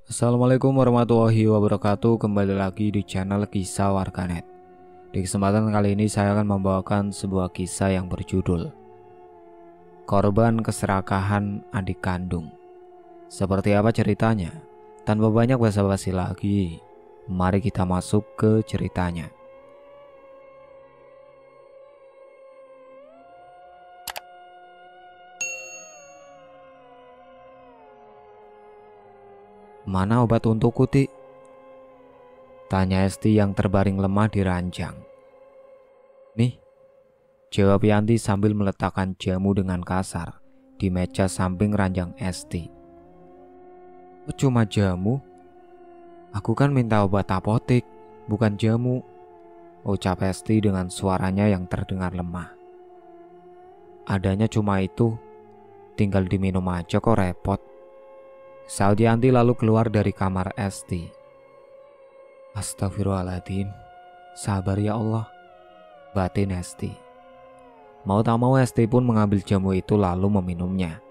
Assalamualaikum warahmatullahi wabarakatuh. Kembali lagi di channel Kisah Warganet. Di kesempatan kali ini saya akan membawakan sebuah kisah yang berjudul Korban Keserakahan Adik Kandung. Seperti apa ceritanya? Tanpa banyak basa-basi lagi, mari kita masuk ke ceritanya. Mana obat untukku, Tik? Tanya Esti yang terbaring lemah di ranjang. Nih, jawab Yanti sambil meletakkan jamu dengan kasar di meja samping ranjang Esti. Oh, cuma jamu? Aku kan minta obat apotik, bukan jamu, ucap Esti dengan suaranya yang terdengar lemah. Adanya cuma itu, tinggal diminum aja kok repot. Saud Yanti lalu keluar dari kamar Esti. Astagfirullahaladzim, sabar ya Allah, batin Esti. Mau tak mau Esti pun mengambil jamu itu lalu meminumnya.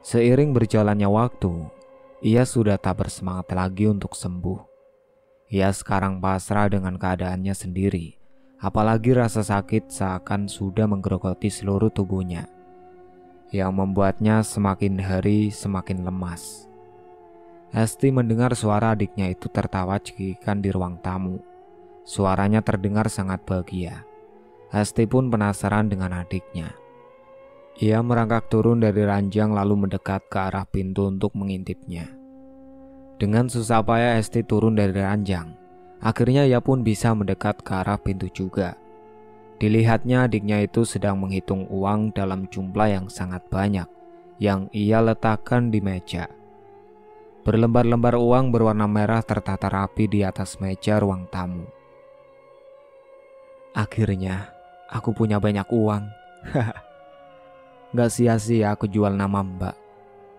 Seiring berjalannya waktu, ia sudah tak bersemangat lagi untuk sembuh. Ia sekarang pasrah dengan keadaannya sendiri, apalagi rasa sakit seakan sudah menggerogoti seluruh tubuhnya, yang membuatnya semakin hari semakin lemas. Esti mendengar suara adiknya itu tertawa cekikikan di ruang tamu. Suaranya terdengar sangat bahagia. Esti pun penasaran dengan adiknya. Ia merangkak turun dari ranjang lalu mendekat ke arah pintu untuk mengintipnya. Dengan susah payah Esti turun dari ranjang. Akhirnya ia pun bisa mendekat ke arah pintu juga. Dilihatnya adiknya itu sedang menghitung uang dalam jumlah yang sangat banyak yang ia letakkan di meja. Berlembar-lembar uang berwarna merah tertata rapi di atas meja ruang tamu. Akhirnya aku punya banyak uang. Gak sia-sia aku jual nama Mbak.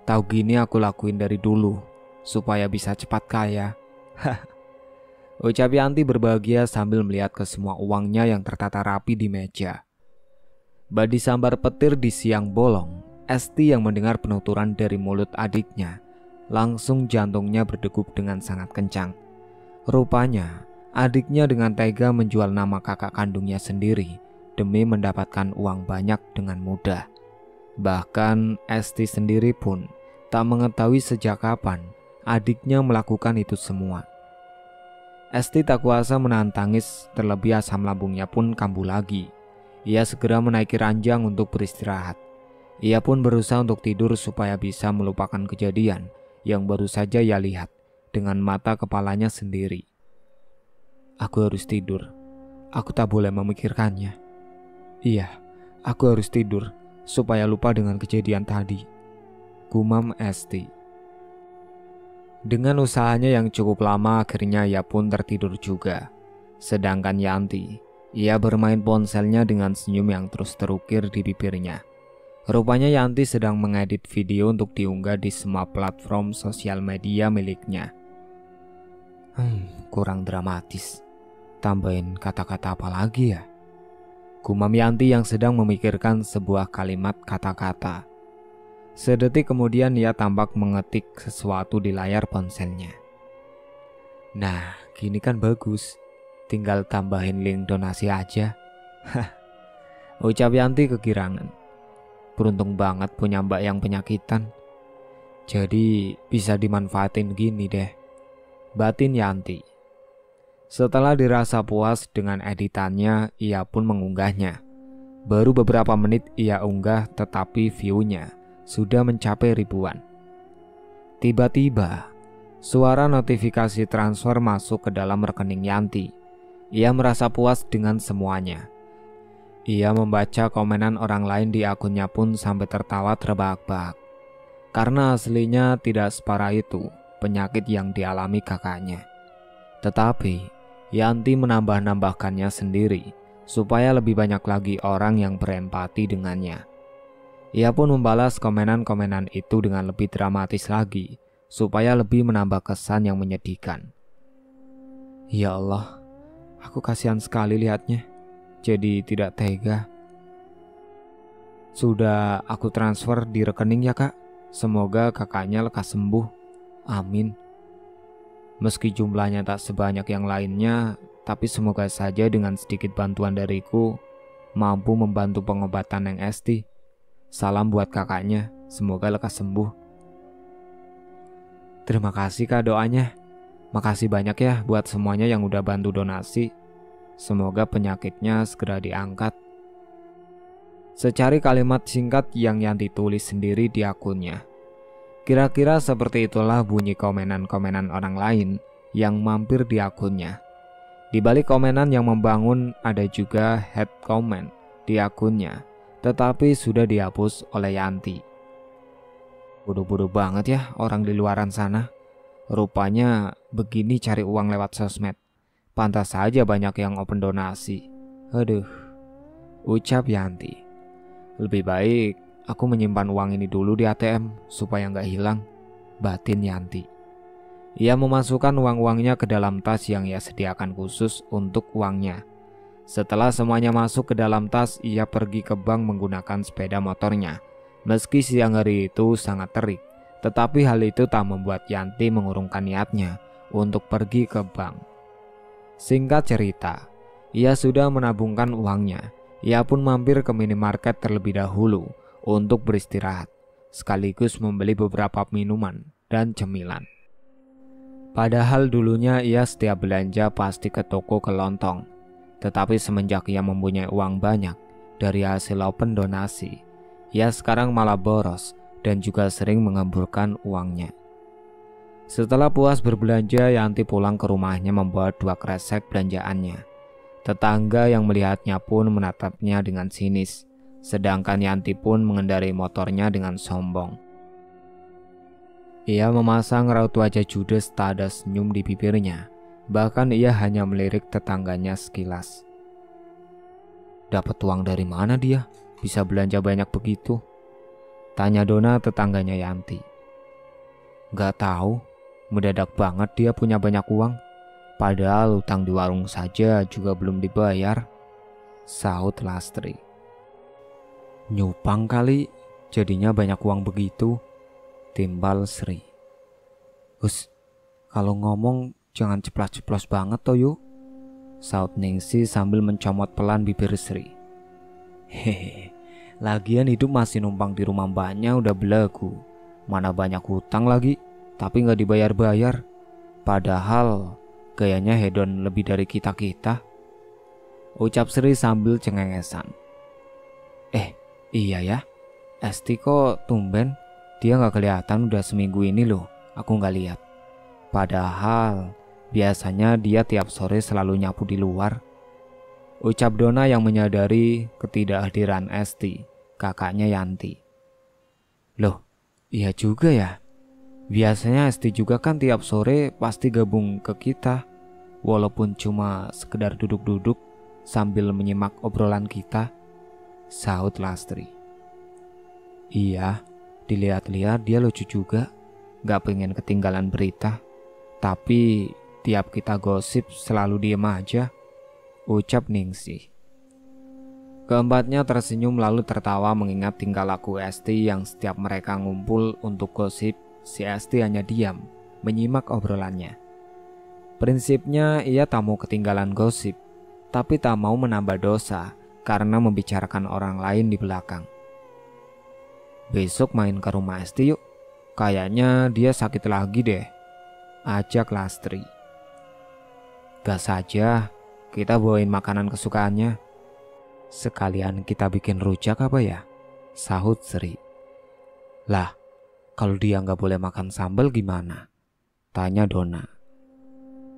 Tahu gini aku lakuin dari dulu supaya bisa cepat kaya. Ucap Yanti berbahagia sambil melihat ke semua uangnya yang tertata rapi di meja. Badi sambar petir di siang bolong, Esti yang mendengar penuturan dari mulut adiknya, langsung jantungnya berdegup dengan sangat kencang. Rupanya, adiknya dengan tega menjual nama kakak kandungnya sendiri demi mendapatkan uang banyak dengan mudah. Bahkan Esti sendiri pun tak mengetahui sejak kapan adiknya melakukan itu semua. Esti tak kuasa menahan tangis, terlebih asam lambungnya pun kambuh lagi. Ia segera menaiki ranjang untuk beristirahat. Ia pun berusaha untuk tidur supaya bisa melupakan kejadian yang baru saja ia lihat dengan mata kepalanya sendiri. Aku harus tidur. Aku tak boleh memikirkannya. Iya, aku harus tidur supaya lupa dengan kejadian tadi, gumam Esti. Dengan usahanya yang cukup lama, akhirnya ia pun tertidur juga. Sedangkan Yanti, ia bermain ponselnya dengan senyum yang terus terukir di bibirnya. Rupanya Yanti sedang mengedit video untuk diunggah di semua platform sosial media miliknya. Kurang dramatis. Tambahin kata-kata apa lagi ya? Gumam Yanti yang sedang memikirkan sebuah kalimat kata-kata. Sedetik kemudian ia tampak mengetik sesuatu di layar ponselnya. Nah, gini kan bagus. Tinggal tambahin link donasi aja. Ucap Yanti kegirangan. Beruntung banget punya mbak yang penyakitan. Jadi bisa dimanfaatin gini deh, batin Yanti. Setelah dirasa puas dengan editannya, ia pun mengunggahnya. Baru beberapa menit ia unggah, tetapi view-nya sudah mencapai ribuan. Tiba-tiba, suara notifikasi transfer masuk ke dalam rekening Yanti. Ia merasa puas dengan semuanya. Ia membaca komenan orang lain di akunnya pun sampai tertawa terbahak-bahak. Karena aslinya tidak separah itu penyakit yang dialami kakaknya. Tetapi, Yanti menambah-nambahkannya sendiri supaya lebih banyak lagi orang yang berempati dengannya. Ia pun membalas komenan-komenan itu dengan lebih dramatis lagi, supaya lebih menambah kesan yang menyedihkan. Ya Allah, aku kasihan sekali lihatnya, jadi tidak tega. Sudah aku transfer di rekening ya kak, semoga kakaknya lekas sembuh, amin, Meski jumlahnya tak sebanyak yang lainnya, tapi semoga saja dengan sedikit bantuan dariku mampu membantu pengobatan Neng Esti. Salam buat kakaknya, semoga lekas sembuh. Terima kasih Kak doanya. Makasih banyak ya buat semuanya yang udah bantu donasi. Semoga penyakitnya segera diangkat. Secari kalimat singkat yang Yanti tulis sendiri di akunnya. Kira-kira seperti itulah bunyi komenan-komenan orang lain yang mampir di akunnya. Di balik komenan yang membangun ada juga head comment di akunnya, tetapi sudah dihapus oleh Yanti. Bodoh-bodoh banget ya orang di luaran sana. Rupanya begini cari uang lewat sosmed. Pantas saja banyak yang open donasi. Aduh, ucap Yanti. Lebih baik aku menyimpan uang ini dulu di ATM supaya nggak hilang, batin Yanti. Ia memasukkan uang-uangnya ke dalam tas yang ia sediakan khusus untuk uangnya. Setelah semuanya masuk ke dalam tas, ia pergi ke bank menggunakan sepeda motornya. Meski siang hari itu sangat terik, tetapi hal itu tak membuat Yanti mengurungkan niatnya untuk pergi ke bank. Singkat cerita, ia sudah menabungkan uangnya. Ia pun mampir ke minimarket terlebih dahulu untuk beristirahat, sekaligus membeli beberapa minuman dan cemilan. Padahal dulunya ia setiap belanja pasti ke toko kelontong. Tetapi semenjak ia mempunyai uang banyak dari hasil open donasi, ia sekarang malah boros dan juga sering mengemburkan uangnya. Setelah puas berbelanja, Yanti pulang ke rumahnya membawa 2 kresek belanjaannya. Tetangga yang melihatnya pun menatapnya dengan sinis, sedangkan Yanti pun mengendarai motornya dengan sombong. Ia memasang raut wajah judes tak ada senyum di bibirnya, bahkan ia hanya melirik tetangganya sekilas. Dapat uang dari mana dia? Bisa belanja banyak begitu? Tanya Dona tetangganya Yanti. Gak tahu, mendadak banget dia punya banyak uang. Padahal utang di warung saja juga belum dibayar, sahut Lastri. Nyupang kali, jadinya banyak uang begitu, timbal Sri. Hus, kalau ngomong jangan ceplas-ceplos banget toh yuk, sahut Ningsi sambil mencomot pelan bibir Sri. Hehehe, lagian hidup masih numpang di rumah mbaknya udah belagu. Mana banyak hutang lagi, tapi gak dibayar-bayar. Padahal gayanya hedon lebih dari kita-kita, ucap Sri sambil cengengesan. Iya ya, Esti kok tumben, dia gak kelihatan udah seminggu ini loh, aku gak lihat. Padahal biasanya dia tiap sore selalu nyapu di luar, ucap Dona yang menyadari ketidakhadiran Esti, kakaknya Yanti. Loh, iya juga ya. Biasanya Esti juga kan tiap sore pasti gabung ke kita, walaupun cuma sekedar duduk-duduk sambil menyimak obrolan kita, sahut Lastri. Iya, dilihat-lihat dia lucu juga, gak pengen ketinggalan berita, tapi tiap kita gosip selalu diem aja, ucap Ningsih. Keempatnya tersenyum lalu tertawa mengingat tingkah laku Esti yang setiap mereka ngumpul untuk gosip, si Esti hanya diam, menyimak obrolannya. Prinsipnya ia tak mau ketinggalan gosip, tapi tak mau menambah dosa karena membicarakan orang lain di belakang. Besok main ke rumah Esti yuk, kayaknya dia sakit lagi deh, ajak Lastri. Gas saja, kita bawain makanan kesukaannya. Sekalian kita bikin rujak apa ya, sahut Sri. Lah, kalau dia nggak boleh makan sambal gimana? Tanya Dona.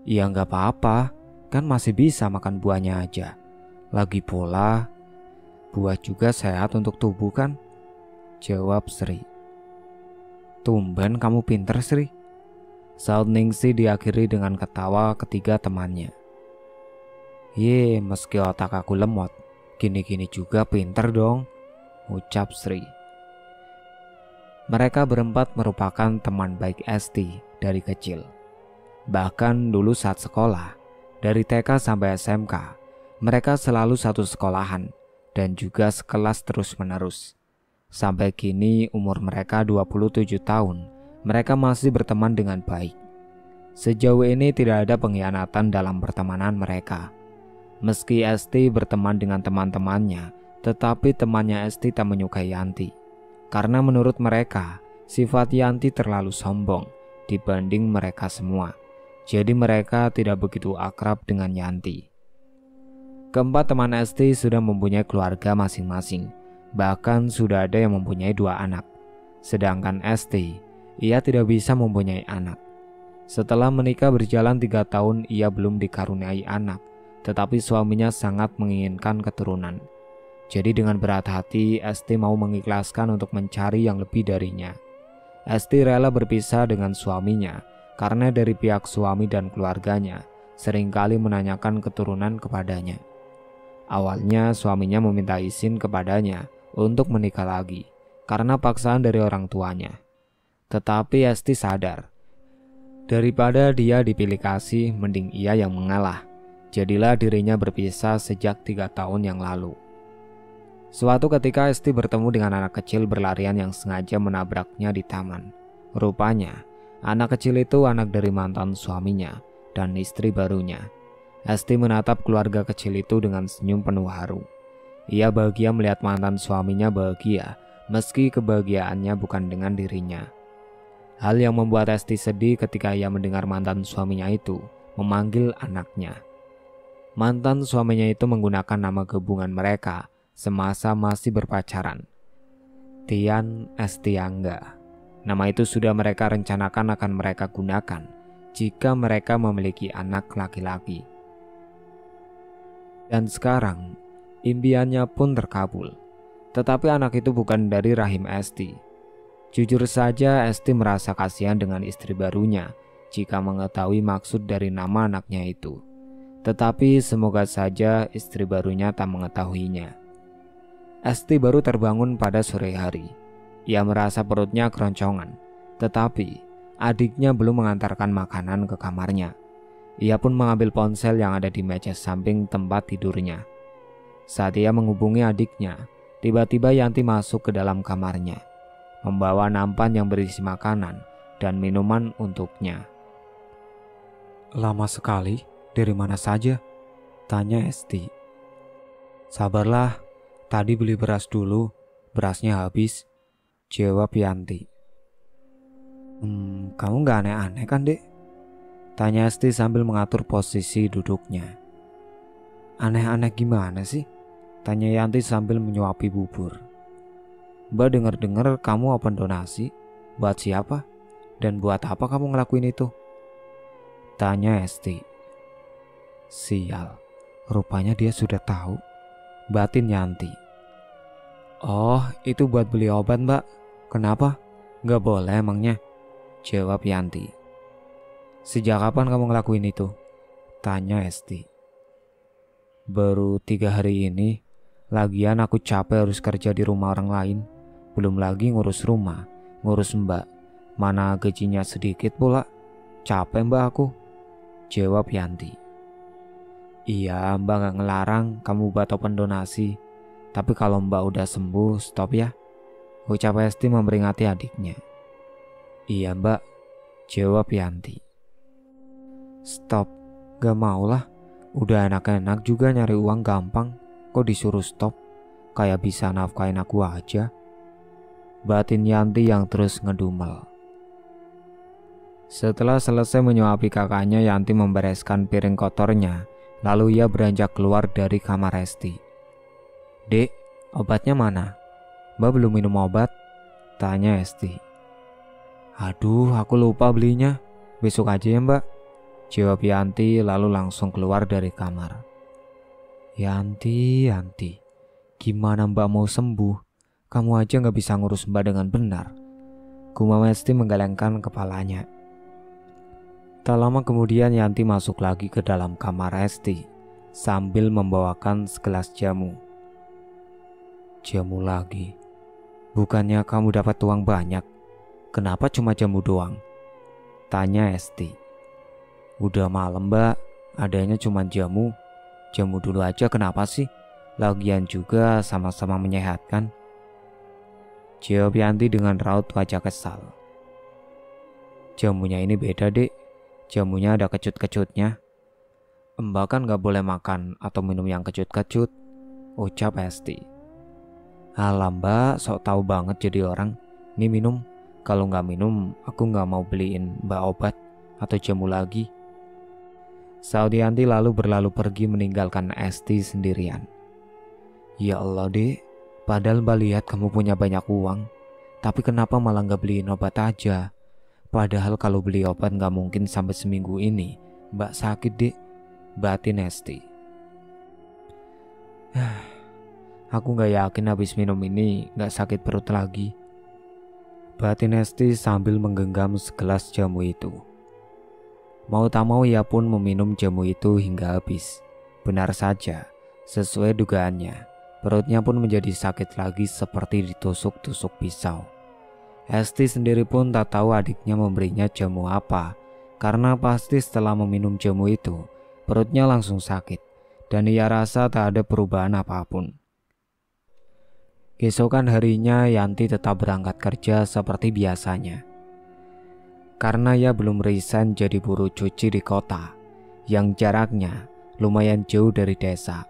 Ya nggak apa-apa, kan masih bisa makan buahnya aja. Lagi pula, buah juga sehat untuk tubuh kan? Jawab Sri. Tumben kamu pinter Sri, sahut Ningsih diakhiri dengan ketawa ketiga temannya. Ye, meski otak aku lemot, gini-gini juga pinter dong, ucap Sri. Mereka berempat merupakan teman baik Esti dari kecil. Bahkan dulu saat sekolah, dari TK sampai SMK, mereka selalu satu sekolahan dan juga sekelas terus-menerus. Sampai kini umur mereka 27 tahun, mereka masih berteman dengan baik. Sejauh ini tidak ada pengkhianatan dalam pertemanan mereka. Meski Esti berteman dengan teman-temannya, tetapi temannya Esti tak menyukai Yanti. Karena menurut mereka, sifat Yanti terlalu sombong dibanding mereka semua. Jadi mereka tidak begitu akrab dengan Yanti. Keempat teman Esti sudah mempunyai keluarga masing-masing. Bahkan sudah ada yang mempunyai 2 anak. Sedangkan Esti, ia tidak bisa mempunyai anak. Setelah menikah berjalan 3 tahun, ia belum dikaruniai anak. Tetapi suaminya sangat menginginkan keturunan. Jadi dengan berat hati, Esti mau mengikhlaskan untuk mencari yang lebih darinya. Esti rela berpisah dengan suaminya karena dari pihak suami dan keluarganya seringkali menanyakan keturunan kepadanya. Awalnya suaminya meminta izin kepadanya untuk menikah lagi karena paksaan dari orang tuanya. Tetapi Esti sadar, daripada dia dipilih kasih, mending ia yang mengalah. Jadilah dirinya berpisah sejak 3 tahun yang lalu. Suatu ketika Esti bertemu dengan anak kecil berlarian yang sengaja menabraknya di taman. Rupanya, anak kecil itu anak dari mantan suaminya dan istri barunya. Esti menatap keluarga kecil itu dengan senyum penuh haru. Ia bahagia melihat mantan suaminya bahagia, meski kebahagiaannya bukan dengan dirinya. Hal yang membuat Esti sedih ketika ia mendengar mantan suaminya itu memanggil anaknya. Mantan suaminya itu menggunakan nama gabungan mereka semasa masih berpacaran. Tian Estiangga. Nama itu sudah mereka rencanakan akan mereka gunakan jika mereka memiliki anak laki-laki. Dan sekarang, impiannya pun terkabul. Tetapi anak itu bukan dari rahim Esti. Jujur saja Esti merasa kasihan dengan istri barunya jika mengetahui maksud dari nama anaknya itu. Tetapi semoga saja istri barunya tak mengetahuinya. Esti baru terbangun pada sore hari. Ia merasa perutnya keroncongan, tetapi adiknya belum mengantarkan makanan ke kamarnya. Ia pun mengambil ponsel yang ada di meja samping tempat tidurnya. Saat ia menghubungi adiknya, tiba-tiba Yanti masuk ke dalam kamarnya, membawa nampan yang berisi makanan dan minuman untuknya. "Lama sekali, dari mana saja?" tanya Esti. "Sabarlah, tadi beli beras dulu, berasnya habis," jawab Yanti. Kamu gak aneh-aneh kan, Dek?" tanya Esti sambil mengatur posisi duduknya. "Aneh-aneh gimana sih?" tanya Yanti sambil menyuapi bubur. "Mbak dengar-dengar kamu open donasi. Buat siapa? Dan buat apa kamu ngelakuin itu?" tanya Esti. Sial, rupanya dia sudah tahu, batin Yanti. "Oh, itu buat beli obat, Mbak. Kenapa? Gak boleh emangnya?" jawab Yanti. "Sejak kapan kamu ngelakuin itu?" tanya Esti. "Baru 3 hari ini. Lagian aku capek harus kerja di rumah orang lain. Belum lagi ngurus rumah, ngurus Mbak. Mana gajinya sedikit pula. Capek Mbak aku," jawab Yanti. "Iya, Mbak gak ngelarang kamu buat open donasi. Tapi kalau Mbak udah sembuh, stop ya," ucap Esti memperingati adiknya. "Iya Mbak," jawab Yanti. "Stop, gak maulah. Udah enak-enak juga nyari uang gampang. Kok disuruh stop? Kayak bisa nafkain aku aja," batin Yanti yang terus ngedumel. Setelah selesai menyuapi kakaknya, Yanti membereskan piring kotornya. Lalu ia beranjak keluar dari kamar Esti. "Dek, obatnya mana? Mbak belum minum obat?" tanya Esti. "Aduh, aku lupa belinya. Besok aja ya Mbak," jawab Yanti lalu langsung keluar dari kamar. Yanti, gimana Mbak mau sembuh? Kamu aja gak bisa ngurus Mbak dengan benar," gumam Esti menggelengkan kepalanya. Tak lama kemudian Yanti masuk lagi ke dalam kamar Esti sambil membawakan segelas jamu. "Jamu lagi? Bukannya kamu dapat uang banyak? Kenapa cuma jamu doang?" tanya Esti. "Udah malam Mbak, adanya cuma jamu. Jamu dulu aja kenapa sih? Lagian juga sama-sama menyehatkan," jawab Yanti dengan raut wajah kesal. "Jamunya ini beda Dek. Jamunya ada kecut-kecutnya. Mbak kan gak boleh makan atau minum yang kecut-kecut, ucap Esti. Alah Mbak, sok tahu banget jadi orang. Nih minum, kalau gak minum aku gak mau beliin Mbak obat atau jamu lagi. Saudianti lalu berlalu pergi meninggalkan Esti sendirian. Ya Allah dek, padahal Mbak lihat kamu punya banyak uang, tapi kenapa malah gak beliin obat aja? Padahal kalau beli obat gak mungkin sampai seminggu ini Mbak sakit dek, batin Esti. Aku gak yakin habis minum ini gak sakit perut lagi, batin Esti sambil menggenggam segelas jamu itu. Mau tak mau ia pun meminum jamu itu hingga habis. Benar saja, sesuai dugaannya, perutnya pun menjadi sakit lagi seperti ditusuk-tusuk pisau. Esti sendiri pun tak tahu adiknya memberinya jamu apa, karena pasti setelah meminum jamu itu, perutnya langsung sakit, dan ia rasa tak ada perubahan apapun. Keesokan harinya Yanti tetap berangkat kerja seperti biasanya. Karena ia belum resign jadi buruh cuci di kota, yang jaraknya lumayan jauh dari desa.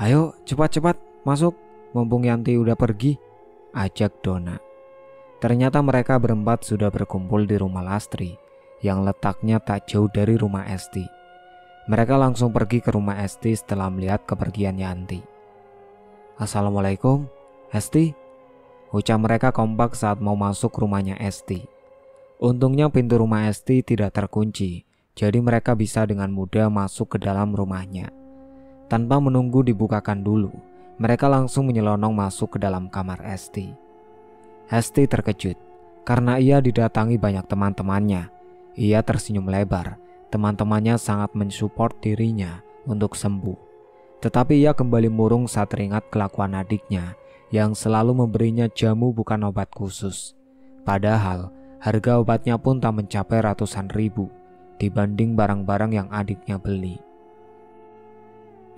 Ayo cepat-cepat masuk, mumpung Yanti udah pergi, ajak Dona. Ternyata mereka berempat sudah berkumpul di rumah Lastri, yang letaknya tak jauh dari rumah Esti. Mereka langsung pergi ke rumah Esti setelah melihat kepergian Yanti. Assalamualaikum, Esti, ucap mereka kompak saat mau masuk rumahnya Esti. Untungnya pintu rumah Esti tidak terkunci, jadi mereka bisa dengan mudah masuk ke dalam rumahnya. Tanpa menunggu dibukakan dulu, mereka langsung menyelonong masuk ke dalam kamar Esti. Esti terkejut karena ia didatangi banyak teman-temannya. Ia tersenyum lebar, teman-temannya sangat mensupport dirinya untuk sembuh. Tetapi ia kembali murung saat teringat kelakuan adiknya yang selalu memberinya jamu bukan obat khusus. Padahal harga obatnya pun tak mencapai ratusan ribu dibanding barang-barang yang adiknya beli.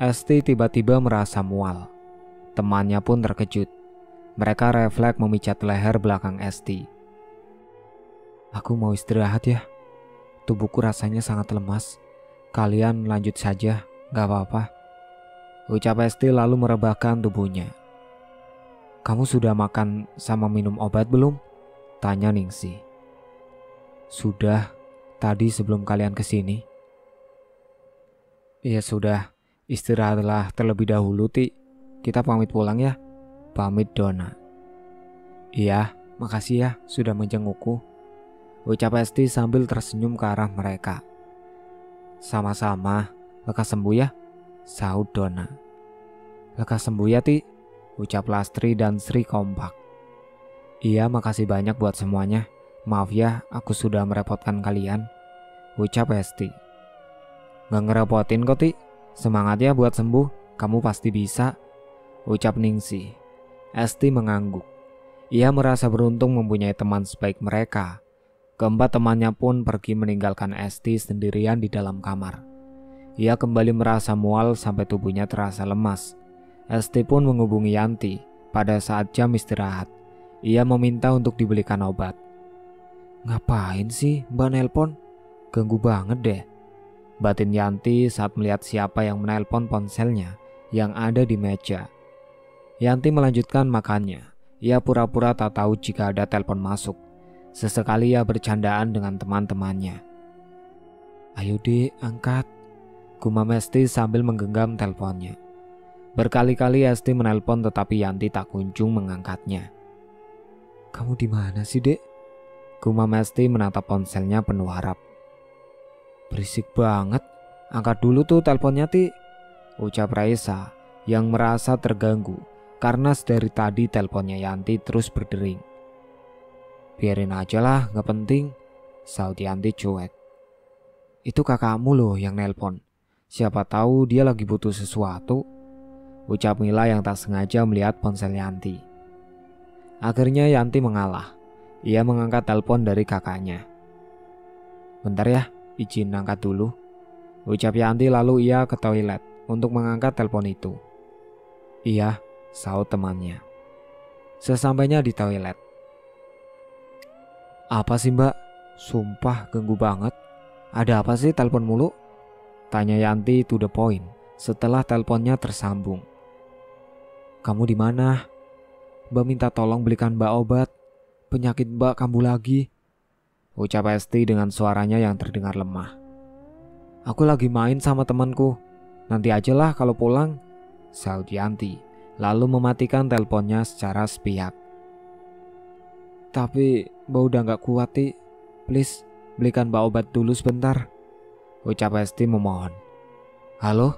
Esti tiba-tiba merasa mual. Temannya pun terkejut. Mereka refleks memijat leher belakang Esti. Aku mau istirahat ya. Tubuhku rasanya sangat lemas. Kalian lanjut saja, gak apa-apa, ucap Esti lalu merebahkan tubuhnya. Kamu sudah makan sama minum obat belum? Tanya Ningsih. Sudah, tadi sebelum kalian kesini. Ya sudah, istirahatlah terlebih dahulu, Ti. Kita pamit pulang ya. Pamit Dona. Iya, makasih ya sudah menjengukku, ucap Esti sambil tersenyum ke arah mereka. Sama-sama, lekas sembuh ya, sahut Dona. Lekas sembuh ya Ti, ucap Lastri dan Sri kompak. Iya, makasih banyak buat semuanya. Maaf ya, aku sudah merepotkan kalian, ucap Esti. Gak ngerepotin kok Ti, semangat ya buat sembuh, kamu pasti bisa, ucap Ningsih. Esti mengangguk. Ia merasa beruntung mempunyai teman sebaik mereka. Keempat temannya pun pergi meninggalkan Esti sendirian di dalam kamar. Ia kembali merasa mual sampai tubuhnya terasa lemas. Esti pun menghubungi Yanti pada saat jam istirahat. Ia meminta untuk dibelikan obat. Ngapain sih Mbak nelpon? Ganggu banget deh, batin Yanti saat melihat siapa yang menelpon ponselnya yang ada di meja. Yanti melanjutkan makannya. Ia pura-pura tak tahu jika ada telepon masuk. Sesekali ia bercandaan dengan teman-temannya. Ayo Dek, angkat, gumam Esti sambil menggenggam teleponnya. Berkali-kali Esti menelpon tetapi Yanti tak kunjung mengangkatnya. Kamu di mana sih Dek? Gumam Esti menatap ponselnya penuh harap. Berisik banget, angkat dulu tuh teleponnya Ti, ucap Raisa yang merasa terganggu karena dari tadi teleponnya Yanti terus berdering. Biarin aja lah, gak penting, sahut Yanti cuek. Itu kakakmu loh yang nelpon. Siapa tahu dia lagi butuh sesuatu, ucap Mila yang tak sengaja melihat ponsel Yanti. Akhirnya Yanti mengalah. Ia mengangkat telepon dari kakaknya. Bentar ya, izin angkat dulu, ucap Yanti lalu ia ke toilet untuk mengangkat telepon itu. Iya, sahut temannya. Sesampainya di toilet. Apa sih Mbak? Sumpah ganggu banget. Ada apa sih telepon mulu? Tanya Yanti to the point setelah teleponnya tersambung. Kamu di mana? Mbak minta tolong belikan Mbak obat. Penyakit Mbak kambuh lagi. Ucap Esti dengan suaranya yang terdengar lemah. Aku lagi main sama temanku. Nanti aja lah kalau pulang, sahut Yanti, lalu mematikan teleponnya secara sepihak. Tapi Mbak udah gak kuat, Ti. Please, belikan Mbak obat dulu sebentar, ucap Esti memohon. Halo,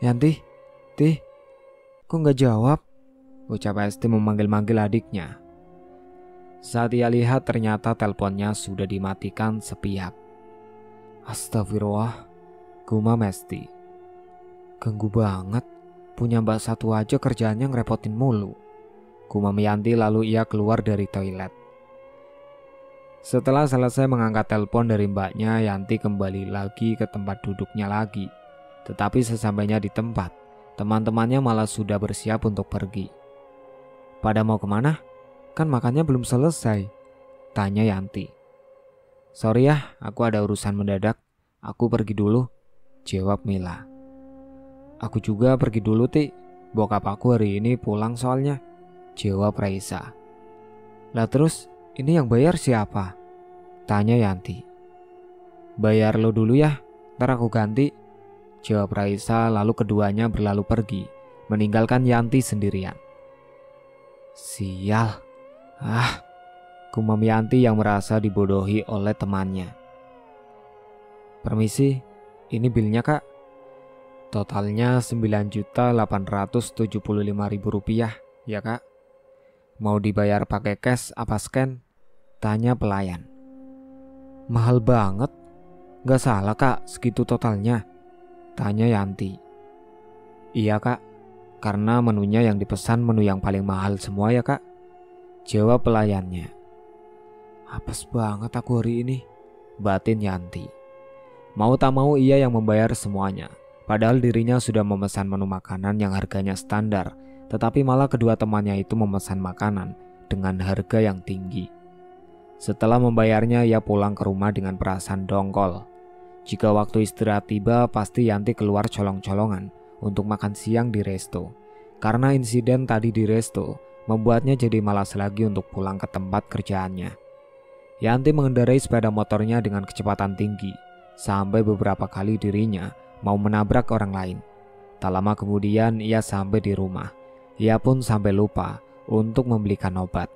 Yanti? Ti? Kok gak jawab? Ucap Esti memanggil-manggil adiknya. Saat ia lihat ternyata teleponnya sudah dimatikan sepihak. Astagfirullah, gumam Esti. Ganggu banget, punya Mbak satu aja kerjaannya ngerepotin mulu, gumam Yanti lalu ia keluar dari toilet. Setelah selesai mengangkat telepon dari mbaknya, Yanti kembali lagi ke tempat duduknya lagi. Tetapi sesampainya di tempat, teman-temannya malah sudah bersiap untuk pergi. Pada mau kemana? Kan makannya belum selesai, tanya Yanti. Sorry ya, aku ada urusan mendadak. Aku pergi dulu, jawab Mila. Aku juga pergi dulu, Ti. Bokap aku hari ini pulang soalnya, jawab Raisa. Lah terus, ini yang bayar siapa? Tanya Yanti. Bayar lo dulu ya, ntar aku ganti, jawab Raisa, lalu keduanya berlalu pergi, meninggalkan Yanti sendirian. Sial. Gumam Yanti yang merasa dibodohi oleh temannya. Permisi, ini bilnya kak. Totalnya Rp9.875.000 ya kak. Mau dibayar pakai cash apa scan? Tanya pelayan. Mahal banget. Gak salah kak, segitu totalnya, tanya Yanti. Iya kak, karena menunya yang dipesan menu yang paling mahal semua ya kak, jawab pelayannya. Apes banget aku hari ini, batin Yanti. Mau tak mau ia yang membayar semuanya, padahal dirinya sudah memesan menu makanan yang harganya standar, tetapi malah kedua temannya itu memesan makanan dengan harga yang tinggi. Setelah membayarnya, ia pulang ke rumah dengan perasaan dongkol. Jika waktu istirahat tiba, pasti Yanti keluar colong-colongan untuk makan siang di resto. Karena insiden tadi di resto, membuatnya jadi malas lagi untuk pulang ke tempat kerjaannya. Yanti mengendarai sepeda motornya dengan kecepatan tinggi, sampai beberapa kali dirinya mau menabrak orang lain. Tak lama kemudian ia sampai di rumah. Ia pun sampai lupa untuk membelikan obat.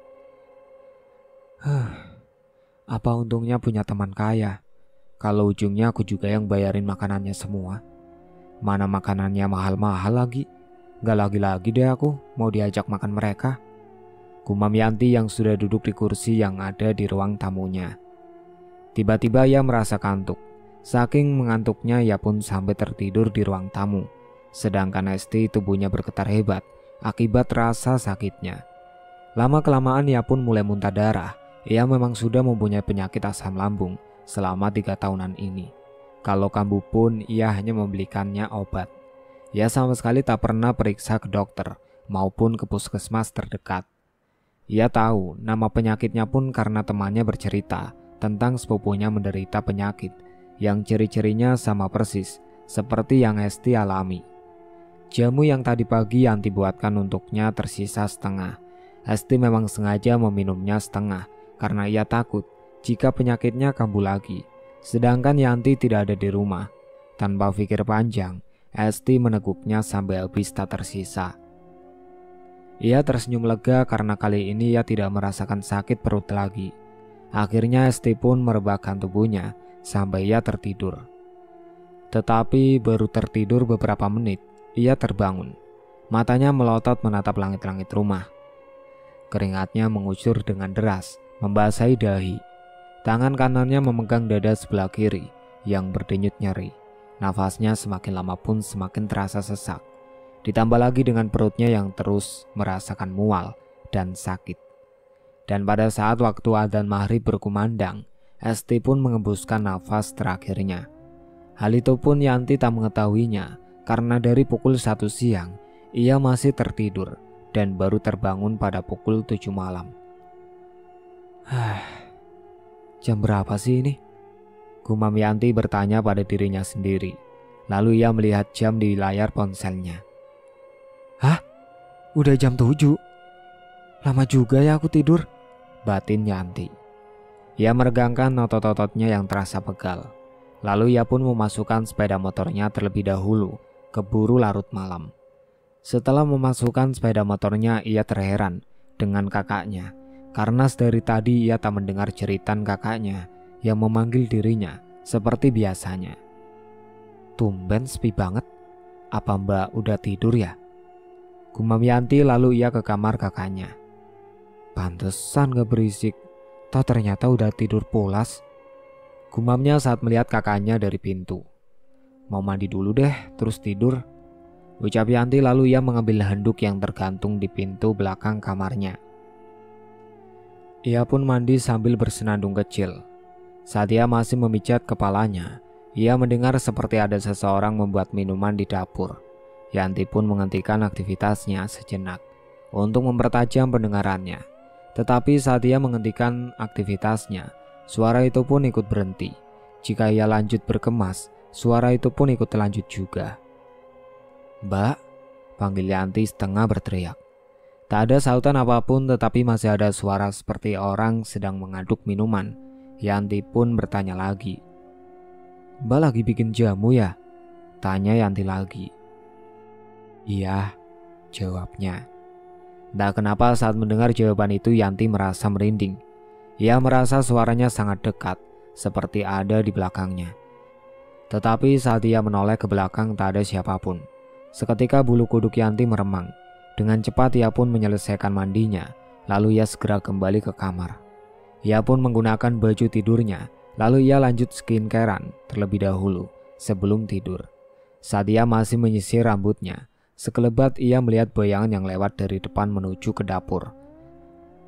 Apa untungnya punya teman kaya, kalau ujungnya aku juga yang bayarin makanannya semua. Mana makanannya mahal-mahal lagi. Gak lagi-lagi deh aku mau diajak makan mereka, gumam Yanti yang sudah duduk di kursi yang ada di ruang tamunya. Tiba-tiba ia merasa kantuk. Saking mengantuknya ia pun sampai tertidur di ruang tamu. Sedangkan Esti tubuhnya bergetar hebat akibat rasa sakitnya. Lama-kelamaan ia pun mulai muntah darah. Ia memang sudah mempunyai penyakit asam lambung selama 3 tahunan ini. Kalau kambuh pun ia hanya membelikannya obat. Ia sama sekali tak pernah periksa ke dokter maupun ke puskesmas terdekat. Ia tahu nama penyakitnya pun karena temannya bercerita tentang sepupunya menderita penyakit yang ciri-cirinya sama persis seperti yang Esti alami. Jamu yang tadi pagi Yanti buatkan untuknya tersisa setengah. Esti memang sengaja meminumnya setengah karena ia takut jika penyakitnya kambuh lagi. Sedangkan Yanti tidak ada di rumah. Tanpa pikir panjang, Esti meneguknya sampai habis tak tersisa. Ia tersenyum lega karena kali ini ia tidak merasakan sakit perut lagi. Akhirnya Esti pun merebahkan tubuhnya sampai ia tertidur. Tetapi baru tertidur beberapa menit, ia terbangun. Matanya melotot menatap langit-langit rumah. Keringatnya mengucur dengan deras, membasahi dahi. Tangan kanannya memegang dada sebelah kiri yang berdenyut nyeri. Nafasnya semakin lama pun semakin terasa sesak. Ditambah lagi dengan perutnya yang terus merasakan mual dan sakit. Dan pada saat waktu adzan maghrib berkumandang, Esti pun mengembuskan nafas terakhirnya. Hal itu pun Yanti tak mengetahuinya karena dari pukul 1 siang ia masih tertidur dan baru terbangun pada pukul 7 malam. Jam berapa sih ini? Gumam Yanti bertanya pada dirinya sendiri. Lalu ia melihat jam di layar ponselnya. Hah? Udah jam 7? Lama juga ya aku tidur, batin Yanti. Ia meregangkan otot-ototnya yang terasa pegal. Lalu ia pun memasukkan sepeda motornya terlebih dahulu, keburu larut malam. Setelah memasukkan sepeda motornya, ia terheran dengan kakaknya. Karena dari tadi ia tak mendengar jeritan kakaknya yang memanggil dirinya seperti biasanya. Tumben sepi banget. Apa Mbak udah tidur ya? Gumam Yanti lalu ia ke kamar kakaknya. Pantesan gak berisik. Toh ternyata udah tidur pulas. Gumamnya saat melihat kakaknya dari pintu. Mau mandi dulu deh, terus tidur, ucap Yanti lalu ia mengambil handuk yang tergantung di pintu belakang kamarnya. Ia pun mandi sambil bersenandung kecil. Saat ia masih memijat kepalanya, ia mendengar seperti ada seseorang membuat minuman di dapur. Yanti pun menghentikan aktivitasnya sejenak untuk mempertajam pendengarannya. Tetapi saat ia menghentikan aktivitasnya, suara itu pun ikut berhenti. Jika ia lanjut berkemas, suara itu pun ikut lanjut juga. Mbak, panggil Yanti setengah berteriak. Tak ada sautan apapun, tetapi masih ada suara seperti orang sedang mengaduk minuman. Yanti pun bertanya lagi. Mbak lagi bikin jamu ya? Tanya Yanti lagi. Iya, jawabnya. Tak kenapa saat mendengar jawaban itu Yanti merasa merinding. Ia merasa suaranya sangat dekat, seperti ada di belakangnya. Tetapi saat ia menoleh ke belakang tak ada siapapun. Seketika bulu kuduk Yanti meremang. Dengan cepat ia pun menyelesaikan mandinya, lalu ia segera kembali ke kamar. Ia pun menggunakan baju tidurnya, lalu ia lanjut skincarean terlebih dahulu sebelum tidur. Saat ia masih menyisir rambutnya, sekelebat ia melihat bayangan yang lewat dari depan menuju ke dapur.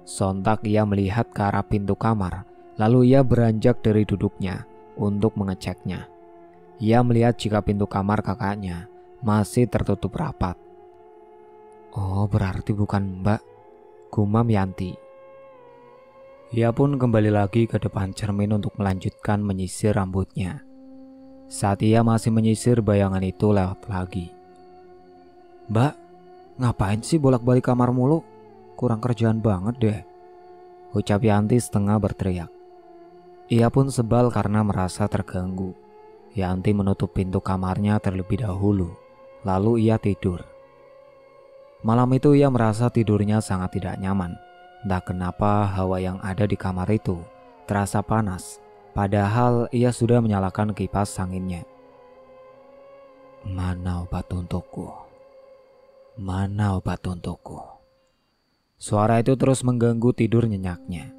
Sontak ia melihat ke arah pintu kamar, lalu ia beranjak dari duduknya untuk mengeceknya. Ia melihat jika pintu kamar kakaknya masih tertutup rapat. Oh, berarti bukan Mbak, gumam Yanti. Ia pun kembali lagi ke depan cermin untuk melanjutkan menyisir rambutnya. Saat ia masih menyisir, bayangan itu lewat lagi. Mbak, ngapain sih bolak-balik kamar mulu? Kurang kerjaan banget deh, ucap Yanti setengah berteriak. Ia pun sebal karena merasa terganggu. Yanti menutup pintu kamarnya terlebih dahulu, lalu ia tidur. Malam itu ia merasa tidurnya sangat tidak nyaman. Entah kenapa hawa yang ada di kamar itu terasa panas, padahal ia sudah menyalakan kipas anginnya. Mana obat untukku? Mana obat untukku? Suara itu terus mengganggu tidur nyenyaknya.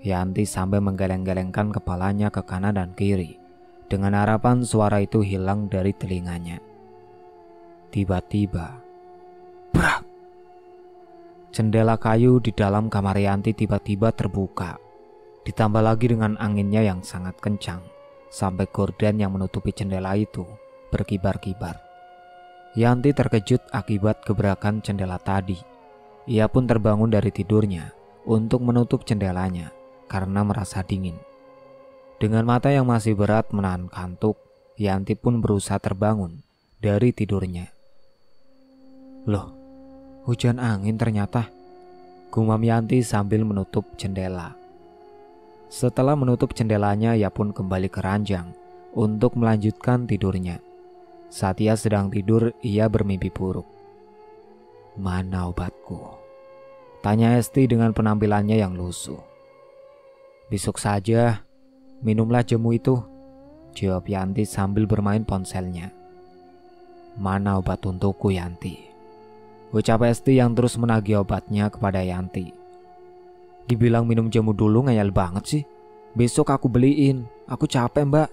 Yanti sampai menggeleng-gelengkan kepalanya ke kanan dan kiri, dengan harapan suara itu hilang dari telinganya. Tiba-tiba, brak! Jendela kayu di dalam kamar Yanti tiba-tiba terbuka. Ditambah lagi dengan anginnya yang sangat kencang, sampai gorden yang menutupi jendela itu berkibar-kibar. Yanti terkejut akibat gebrakan jendela tadi. Ia pun terbangun dari tidurnya untuk menutup jendelanya karena merasa dingin. Dengan mata yang masih berat menahan kantuk, Yanti pun berusaha terbangun dari tidurnya. Loh, hujan angin ternyata, gumam Yanti sambil menutup jendela. Setelah menutup jendelanya, ia pun kembali ke ranjang untuk melanjutkan tidurnya. Saat ia sedang tidur, ia bermimpi buruk. Mana obatku? Tanya Esti dengan penampilannya yang lusuh. Besok saja, minumlah jamu itu, jawab Yanti sambil bermain ponselnya. Mana obat untukku, Yanti? Ucap Esti yang terus menagih obatnya kepada Yanti. Dibilang minum jamu dulu ngeyel banget sih. Besok aku beliin, aku capek Mbak,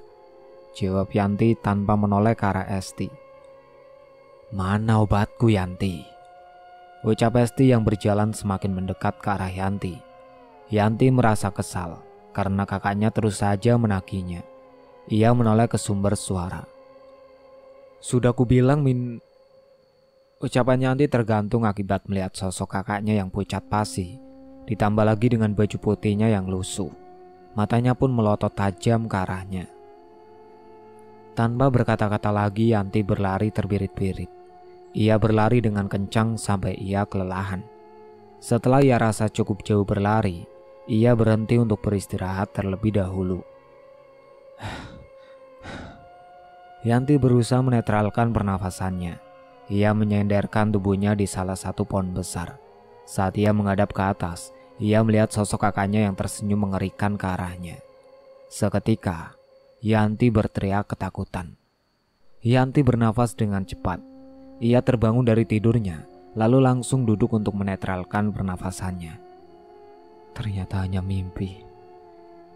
jawab Yanti tanpa menoleh ke arah Esti. Mana obatku, Yanti? Ucap Esti yang berjalan semakin mendekat ke arah Yanti. Yanti merasa kesal karena kakaknya terus saja menagihnya. Ia menoleh ke sumber suara. Sudah kubilang Ucapan Yanti tergantung akibat melihat sosok kakaknya yang pucat pasi, ditambah lagi dengan baju putihnya yang lusuh. Matanya pun melotot tajam ke arahnya. Tanpa berkata-kata lagi, Yanti berlari terbirit-birit. Ia berlari dengan kencang sampai ia kelelahan. Setelah ia rasa cukup jauh berlari, ia berhenti untuk beristirahat terlebih dahulu. Yanti berusaha menetralkan pernafasannya. Ia menyenderkan tubuhnya di salah satu pohon besar. Saat ia menghadap ke atas, ia melihat sosok kakaknya yang tersenyum mengerikan ke arahnya. Seketika, Yanti berteriak ketakutan. Yanti bernafas dengan cepat. Ia terbangun dari tidurnya, lalu langsung duduk untuk menetralkan pernafasannya. Ternyata hanya mimpi.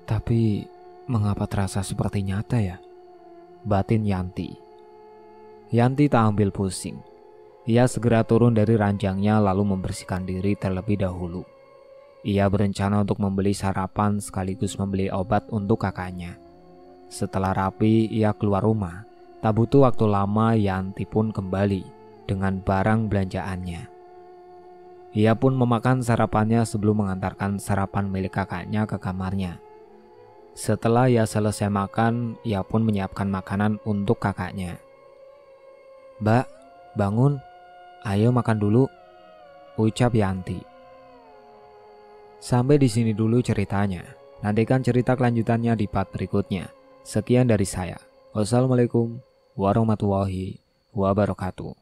Tapi mengapa terasa seperti nyata ya? Batin Yanti. Yanti tak ambil pusing. Ia segera turun dari ranjangnya lalu membersihkan diri terlebih dahulu. Ia berencana untuk membeli sarapan sekaligus membeli obat untuk kakaknya. Setelah rapi, ia keluar rumah. Tak butuh waktu lama, Yanti pun kembali dengan barang belanjaannya. Ia pun memakan sarapannya sebelum mengantarkan sarapan milik kakaknya ke kamarnya. Setelah ia selesai makan, ia pun menyiapkan makanan untuk kakaknya. "Mbak, bangun. Ayo makan dulu," ucap Yanti. Sampai di sini dulu ceritanya. Nantikan cerita kelanjutannya di part berikutnya. Sekian dari saya. Wassalamualaikum warahmatullahi wabarakatuh.